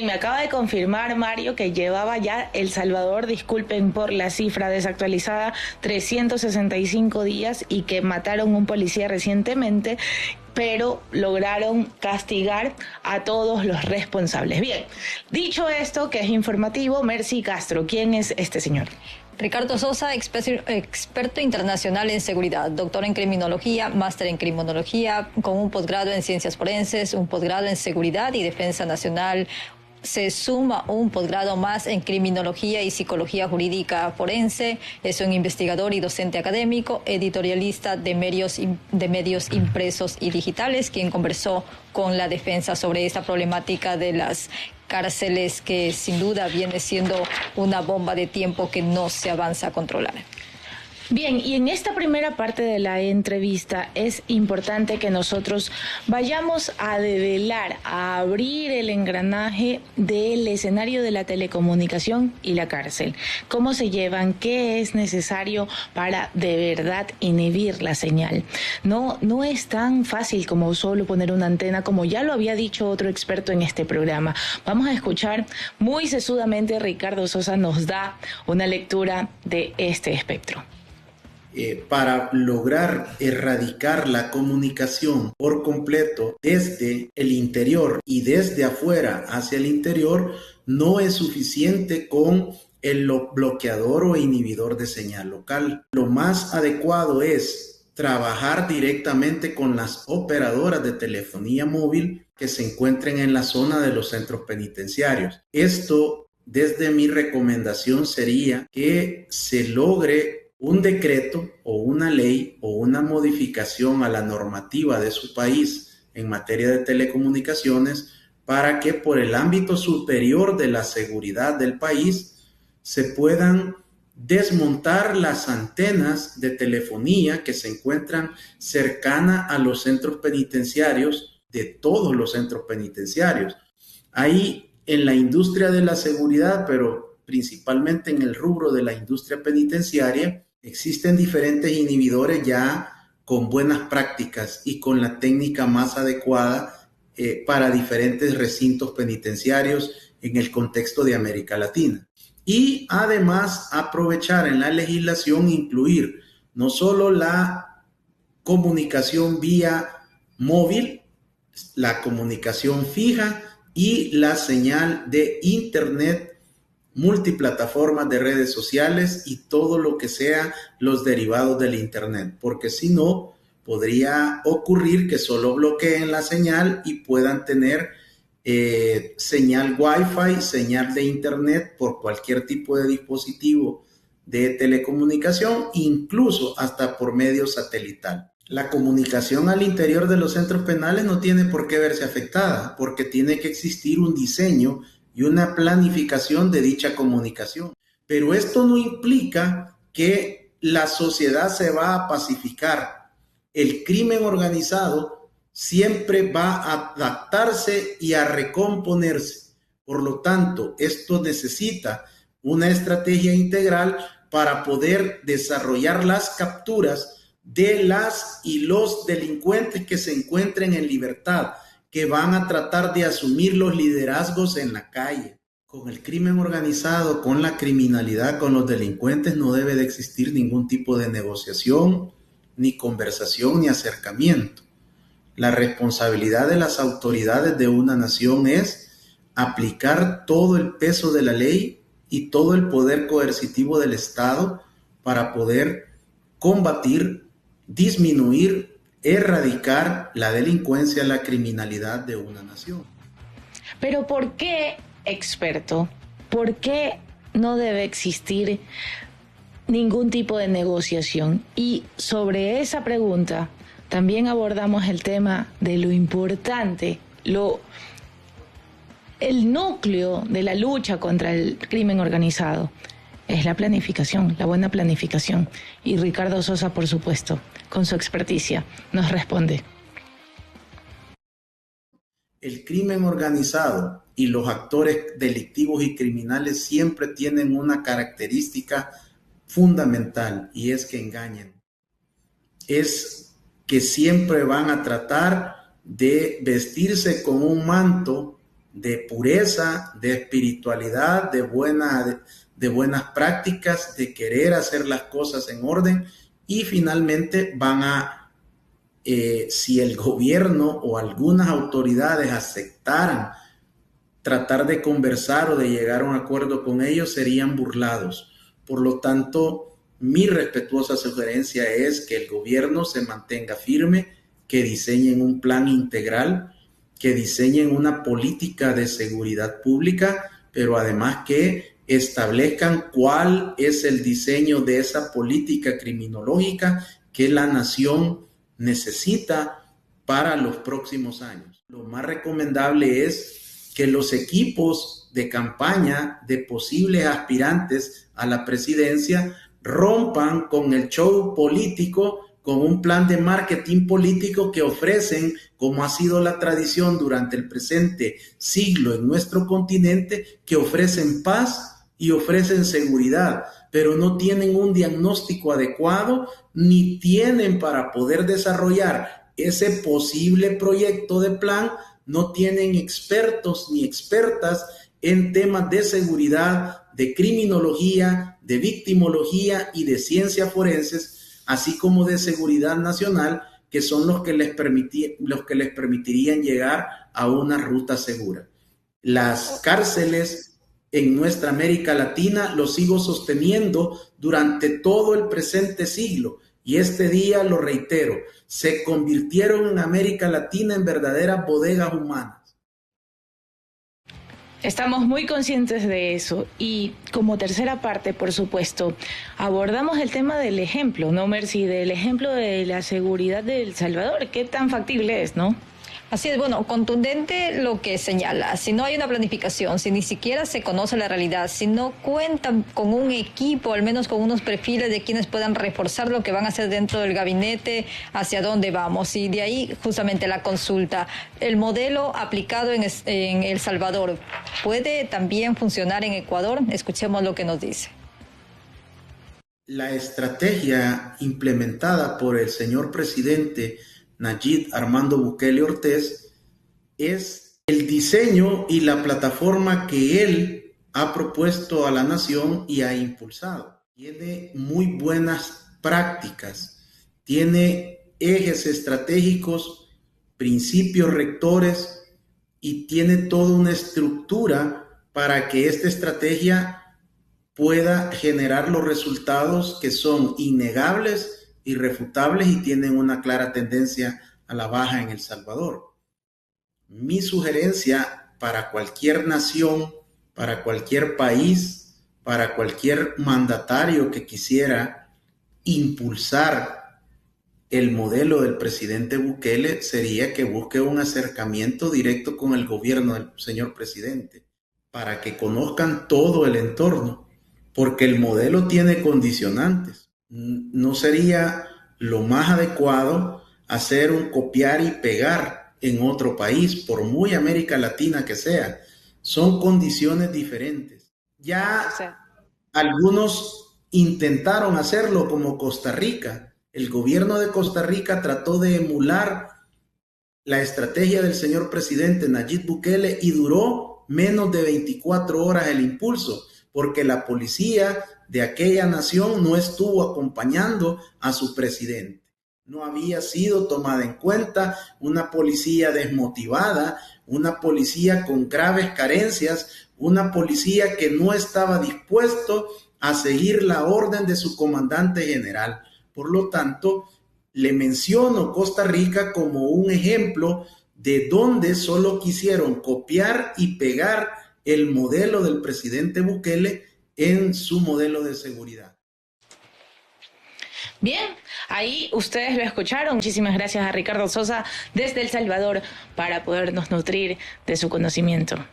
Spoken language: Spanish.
Me acaba de confirmar Mario que llevaba ya El Salvador, disculpen por la cifra desactualizada, 365 días y que mataron un policía recientemente, pero lograron castigar a todos los responsables. Bien, dicho esto, que es informativo, Mercy Castro, ¿quién es este señor? Ricardo Sosa, experto internacional en seguridad, doctor en criminología, máster en criminología, con un posgrado en ciencias forenses, un posgrado en seguridad y defensa nacional. Se suma un posgrado más en criminología y psicología jurídica forense. Es un investigador y docente académico, editorialista de medios impresos y digitales, quien conversó con la defensa sobre esta problemática de las cárceles, que sin duda viene siendo una bomba de tiempo que no se avanza a controlar. Bien, y en esta primera parte de la entrevista es importante que nosotros vayamos a develar, a abrir el engranaje del escenario de la telecomunicación y la cárcel. ¿Cómo se llevan? ¿Qué es necesario para de verdad inhibir la señal? No es tan fácil como solo poner una antena, como ya lo había dicho otro experto en este programa. Vamos a escuchar muy sesudamente. Ricardo Sosa nos da una lectura de este espectro. Para lograr erradicar la comunicación por completo desde el interior y desde afuera hacia el interior, no es suficiente con el bloqueador o inhibidor de señal local. Lo más adecuado es trabajar directamente con las operadoras de telefonía móvil que se encuentren en la zona de los centros penitenciarios. Esto, desde mi recomendación, sería que se logre un decreto o una ley o una modificación a la normativa de su país en materia de telecomunicaciones para que por el ámbito superior de la seguridad del país se puedan desmontar las antenas de telefonía que se encuentran cercanas a los centros penitenciarios, de todos los centros penitenciarios. Ahí en la industria de la seguridad, pero principalmente en el rubro de la industria penitenciaria, existen diferentes inhibidores ya con buenas prácticas y con la técnica más adecuada para diferentes recintos penitenciarios en el contexto de América Latina. Y además aprovechar en la legislación, incluir no solo la comunicación vía móvil, la comunicación fija y la señal de internet, multiplataformas de redes sociales y todo lo que sea los derivados del internet, porque si no, podría ocurrir que solo bloqueen la señal y puedan tener señal Wi-Fi, señal de internet por cualquier tipo de dispositivo de telecomunicación, incluso hasta por medio satelital. La comunicación al interior de los centros penales no tiene por qué verse afectada, porque tiene que existir un diseño y una planificación de dicha comunicación. Pero esto no implica que la sociedad se va a pacificar. El crimen organizado siempre va a adaptarse y a recomponerse. Por lo tanto, esto necesita una estrategia integral para poder desarrollar las capturas de las y los delincuentes que se encuentren en libertad, que van a tratar de asumir los liderazgos en la calle. Con el crimen organizado, con la criminalidad, con los delincuentes no debe de existir ningún tipo de negociación, ni conversación, ni acercamiento. La responsabilidad de las autoridades de una nación es aplicar todo el peso de la ley y todo el poder coercitivo del Estado para poder combatir, disminuir, erradicar la delincuencia, la criminalidad de una nación. Pero ¿por qué, experto? ¿Por qué no debe existir ningún tipo de negociación? Y sobre esa pregunta también abordamos el tema de lo importante, el núcleo de la lucha contra el crimen organizado. Es la planificación, la buena planificación. Y Ricardo Sosa, por supuesto, con su experticia, nos responde. El crimen organizado y los actores delictivos y criminales siempre tienen una característica fundamental, y es que engañen. Es que siempre van a tratar de vestirse con un manto de pureza, de espiritualidad, de buenas prácticas, de querer hacer las cosas en orden, y finalmente van a, si el gobierno o algunas autoridades aceptaran tratar de conversar o de llegar a un acuerdo con ellos, serían burlados. Por lo tanto, mi respetuosa sugerencia es que el gobierno se mantenga firme, que diseñen un plan integral, que diseñen una política de seguridad pública, pero además que establezcan cuál es el diseño de esa política criminológica que la nación necesita para los próximos años. Lo más recomendable es que los equipos de campaña de posibles aspirantes a la presidencia rompan con el show político, con un plan de marketing político que ofrecen, como ha sido la tradición durante el presente siglo en nuestro continente, que ofrecen paz y ofrecen seguridad, pero no tienen un diagnóstico adecuado ni tienen, para poder desarrollar ese posible proyecto de plan, no tienen expertos ni expertas en temas de seguridad, de criminología, de victimología y de ciencias forenses, así como de seguridad nacional, que son los que les permitirían llegar a una ruta segura. Las cárceles en nuestra América Latina, lo sigo sosteniendo, durante todo el presente siglo, y este día lo reitero, se convirtieron en América Latina en verdaderas bodegas humanas. Estamos muy conscientes de eso, y como tercera parte, por supuesto, abordamos el tema del ejemplo, ¿no, Mercy? Del ejemplo de la seguridad de El Salvador. ¿Qué tan factible es, no? Así es, bueno, contundente lo que señala. Si no hay una planificación, si ni siquiera se conoce la realidad, si no cuentan con un equipo, al menos con unos perfiles de quienes puedan reforzar lo que van a hacer dentro del gabinete, hacia dónde vamos. Y de ahí justamente la consulta. El modelo aplicado en El Salvador, ¿puede también funcionar en Ecuador? Escuchemos lo que nos dice. La estrategia implementada por el señor presidente Nayib Armando Bukele Ortiz es el diseño y la plataforma que él ha propuesto a la nación y ha impulsado. Tiene muy buenas prácticas, tiene ejes estratégicos, principios rectores y tiene toda una estructura para que esta estrategia pueda generar los resultados que son innegables, irrefutables y tienen una clara tendencia a la baja en El Salvador. Mi sugerencia para cualquier nación, para cualquier país, para cualquier mandatario que quisiera impulsar el modelo del presidente Bukele sería que busque un acercamiento directo con el gobierno del señor presidente para que conozcan todo el entorno, porque el modelo tiene condicionantes. No sería lo más adecuado hacer un copiar y pegar en otro país, por muy América Latina que sea. Son condiciones diferentes. Ya algunos intentaron hacerlo, como Costa Rica. El gobierno de Costa Rica trató de emular la estrategia del señor presidente Nayib Bukele y duró menos de 24 horas el impulso, porque la policía de aquella nación no estuvo acompañando a su presidente. No había sido tomada en cuenta, una policía desmotivada, una policía con graves carencias, una policía que no estaba dispuesto a seguir la orden de su comandante general. Por lo tanto, le menciono Costa Rica como un ejemplo de donde solo quisieron copiar y pegar el modelo del presidente Bukele en su modelo de seguridad. Bien, ahí ustedes lo escucharon. Muchísimas gracias a Ricardo Sosa desde El Salvador para podernos nutrir de su conocimiento.